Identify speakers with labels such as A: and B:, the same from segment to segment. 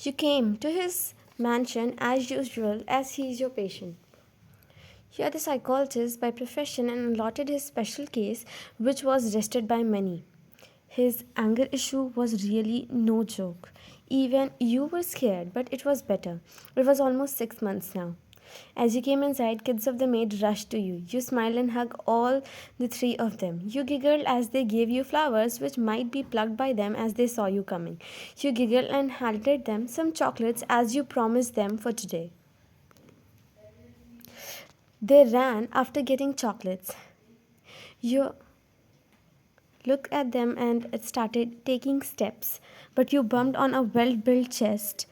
A: You came to his mansion as usual, as he is your patient. You are the psychologist by profession and allotted his special case, which was rested by many. His anger issue was really no joke. Even you were scared, but it was better. It was almost 6 months now. As you came inside, kids of the maid rushed to you. You smiled and hugged all the three of them. You giggled as they gave you flowers, which might be plucked by them as they saw you coming. You giggled and handed them some chocolates as you promised them for today. They ran after getting chocolates. You looked at them and started taking steps, but you bumped on a well built chest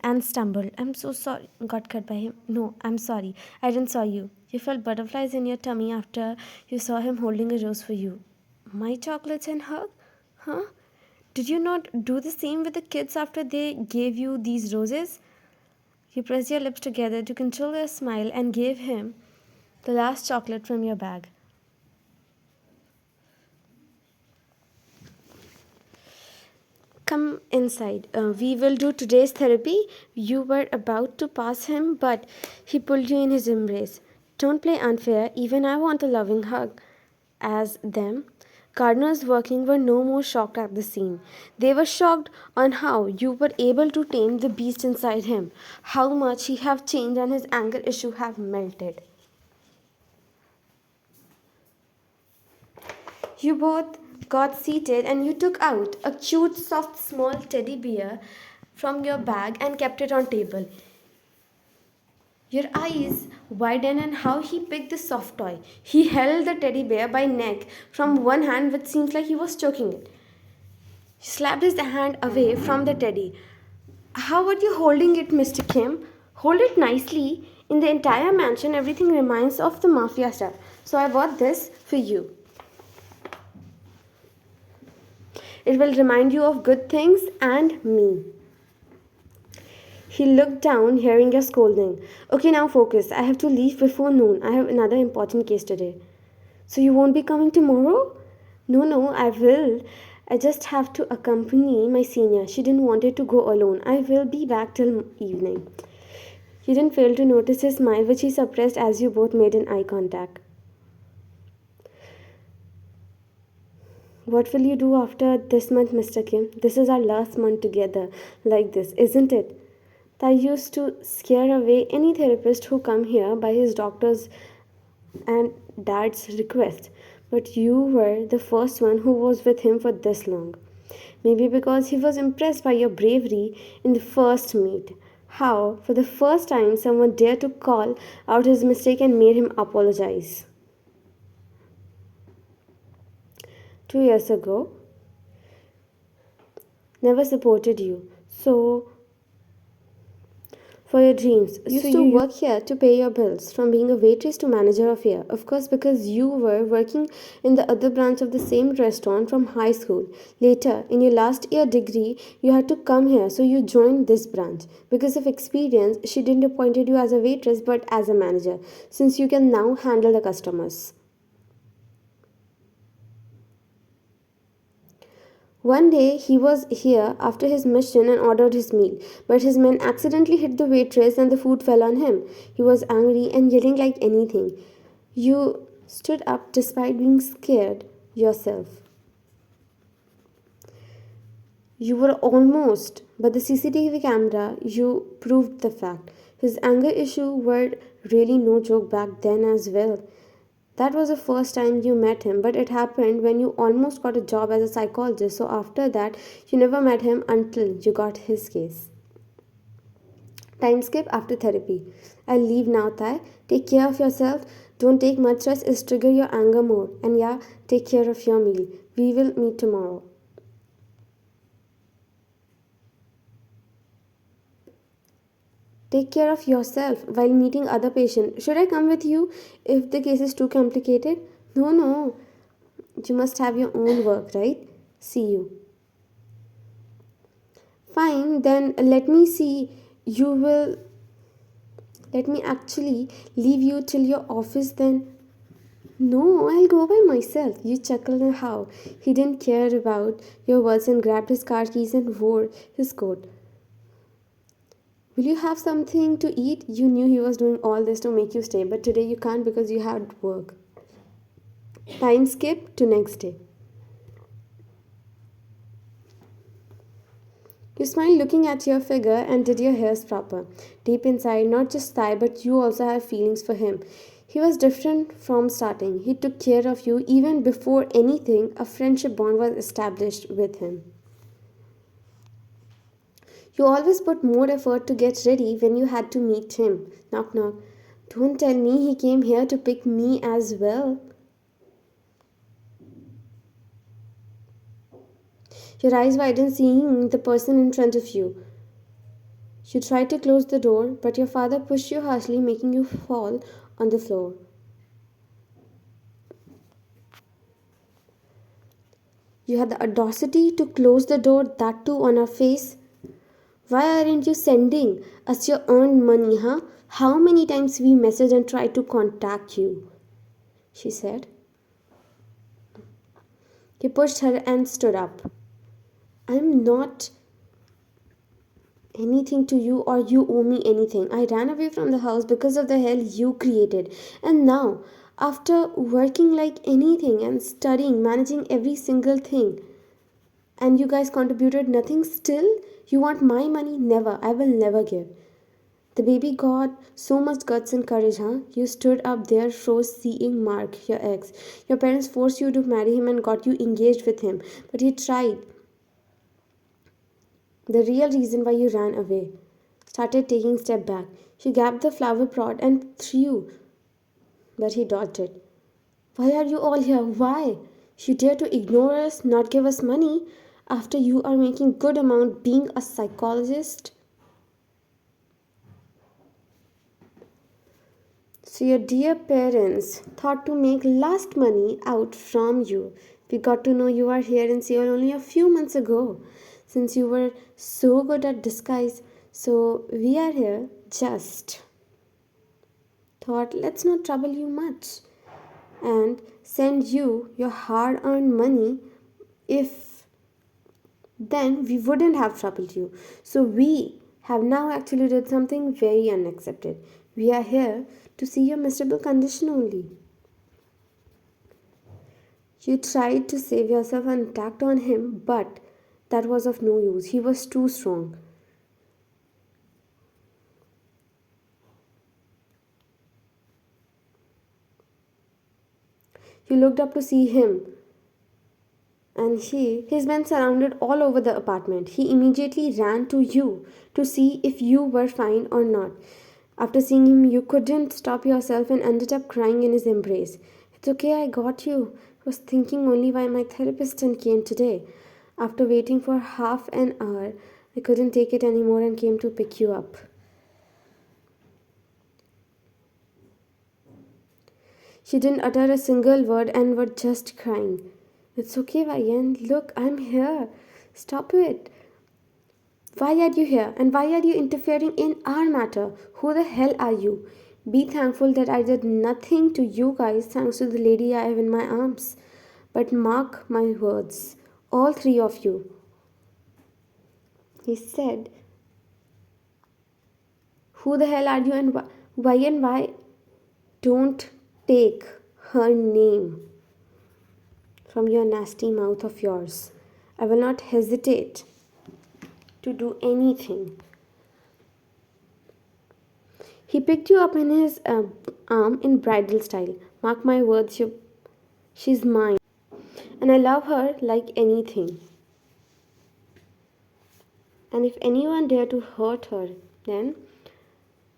A: and stumbled. I'm so sorry. Got cut by him. No, I'm sorry. I didn't saw you. You felt butterflies in your tummy after you saw him holding a rose for you. My chocolates and hug? Huh? Did you not do the same with the kids after they gave you these roses? You pressed your lips together to control your smile and gave him the last chocolate from your bag. Come inside. We will do today's therapy. You were about to pass him, but he pulled you in his embrace. Don't play unfair. Even I want a loving hug. As them, gardeners working were no more shocked at the scene. They were shocked on how you were able to tame the beast inside him, how much he have changed and his anger issue have melted. You both got seated and you took out a cute, soft, small teddy bear from your bag and kept it on table. Your eyes widened and how he picked the soft toy. He held the teddy bear by neck from one hand, which seems like he was choking it. He slapped his hand away from the teddy. How are you holding it, Mr. Kim? Hold it nicely. In the entire mansion, everything reminds of the mafia stuff. So I bought this for you. It will remind you of good things and me. He looked down, hearing your scolding. Okay, now focus. I have to leave before noon. I have another important case today. So you won't be coming tomorrow? No, I will. I just have to accompany my senior. She didn't want it to go alone. I will be back till evening. You didn't fail to notice his smile, which he suppressed as you both made an eye contact. What will you do after this month, Mr. Kim? This is our last month together like this, isn't it? I used to scare away any therapist who come here by his doctor's and dad's request. But you were the first one who was with him for this long. Maybe because he was impressed by your bravery in the first meet. How, for the first time, someone dared to call out his mistake and made him apologize. 2 years ago, never supported you. So, for your dreams. Used to work here to pay your bills, from being a waitress to manager of here. Of course, because you were working in the other branch of the same restaurant from high school. Later, in your last year degree, you had to come here, so you joined this branch. Because of experience, she didn't appointed you as a waitress but as a manager, since you can now handle the customers. One day he was here after his mission and ordered his meal, but his men accidentally hit the waitress and the food fell on him. He was angry and yelling like anything. You stood up despite being scared yourself. You were almost, but the CCTV camera, you proved the fact. His anger issue were really no joke back then as well. That was the first time you met him, but it happened when you almost got a job as a psychologist. So after that, you never met him until you got his case. Time skip after therapy. I'll leave now, Thai. Take care of yourself. Don't take much rest, is trigger your anger more. And yeah, take care of your meal. We will meet tomorrow. Take care of yourself while meeting other patient. Should I come with you if the case is too complicated? No. You must have your own work, right? See you. Fine, then let me see. You will let me actually leave you till your office then. No, I'll go by myself. You chuckled and how he didn't care about your words and grabbed his car keys and wore his coat. Will you have something to eat? You knew he was doing all this to make you stay, but today you can't because you had work. Time skip to next day. You smiled looking at your figure and did your hairs proper. Deep inside, not just Thai, but you also have feelings for him. He was different from starting. He took care of you even before anything, a friendship bond was established with him. You always put more effort to get ready when you had to meet him. Knock knock. Don't tell me he came here to pick me as well. Your eyes widen seeing the person in front of you. You tried to close the door, but your father pushed you harshly, making you fall on the floor. You had the audacity to close the door, that too on our face. Why aren't you sending us your earned money, huh? How many times we messaged and tried to contact you? She said. He pushed her and stood up. I'm not anything to you or you owe me anything. I ran away from the house because of the hell you created. And now, after working like anything and studying, managing every single thing, and you guys contributed nothing still, you want my money? Never. I will never give. The baby got so much guts and courage, huh? You stood up there, froze seeing Mark, your ex. Your parents forced you to marry him and got you engaged with him. But he tried. The real reason why you ran away. Started taking step back. She grabbed the flower pot and threw, but he dodged it. Why are you all here? Why? You dare to ignore us, not give us money, after you are making good amount being a psychologist? So your dear parents thought to make last money out from you. We got to know you are here in Seoul only a few months ago. Since you were so good at disguise, so we are here just thought let's not trouble you much and send you your hard earned money. If then we wouldn't have troubled you. So we have now actually did something very unaccepted. We are here to see your miserable condition only. You tried to save yourself and attacked on him, but that was of no use. He was too strong. You looked up to see him, and his men surrounded all over the apartment. He immediately ran to you to see if you were fine or not. After seeing him, you couldn't stop yourself and ended up crying in his embrace. It's okay, I got you. I was thinking only why my therapist didn't came today. After waiting for half an hour, I couldn't take it anymore and came to pick you up. She didn't utter a single word and were just crying. It's okay, Vayan. Look, I'm here. Stop it. Why are you here? And why are you interfering in our matter? Who the hell are you? Be thankful that I did nothing to you guys thanks to the lady I have in my arms. But mark my words, all three of you. He said, who the hell are you and why don't take her name from your nasty mouth of yours. I will not hesitate to do anything. He picked you up in his arm in bridal style. Mark my words, she's mine. And I love her like anything. And if anyone dared to hurt her, then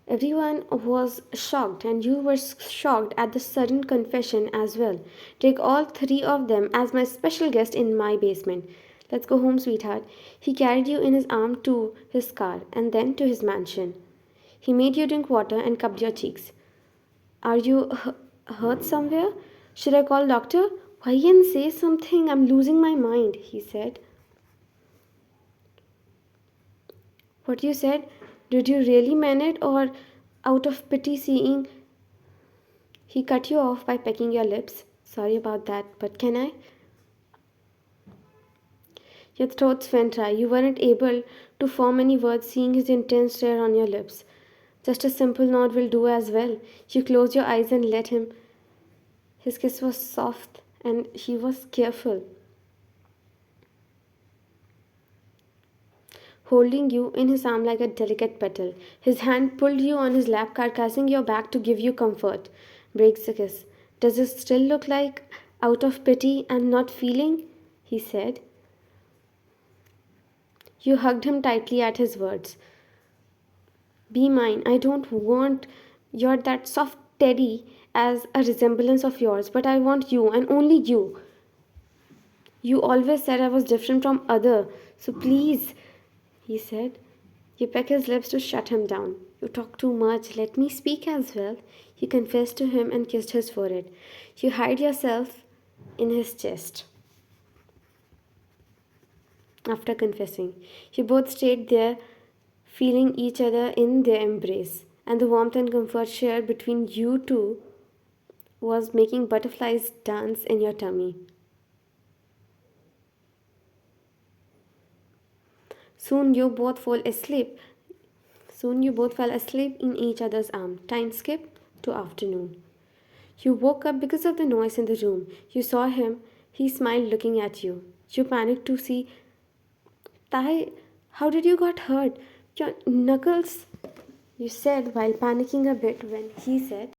A: everyone was shocked, and you were shocked at the sudden confession as well. Take all three of them as my special guest in my basement. Let's go home, sweetheart. He carried you in his arm to his car and then to his mansion. He made you drink water and cupped your cheeks. Are you hurt somewhere? Should I call doctor? Why and say something? I'm losing my mind, he said. What you said? Did you really mean it or out of pity seeing? He cut you off by pecking your lips. Sorry about that, but can I? Your throats went dry. You weren't able to form any words, seeing his intense stare on your lips. Just a simple nod will do as well. You closed your eyes and let him. His kiss was soft and he was careful, holding you in his arm like a delicate petal. His hand pulled you on his lap, caressing your back to give you comfort. Breaks the kiss. Does it still look like out of pity and not feeling? He said. You hugged him tightly at his words. Be mine. I don't want your that soft teddy as a resemblance of yours, but I want you and only you. You always said I was different from other, so please, he said. You peck his lips to shut him down. You talk too much. Let me speak as well. You confessed to him and kissed his forehead. You hide yourself in his chest. After confessing, you both stayed there, feeling each other in their embrace, and the warmth and comfort shared between you two was making butterflies dance in your tummy. Soon you both fall asleep. Soon you both fell asleep in each other's arm. Time skipped to afternoon. You woke up because of the noise in the room. You saw him. He smiled looking at you. You panicked to see Tai. How did you got hurt? Your knuckles, you said while panicking a bit when he said,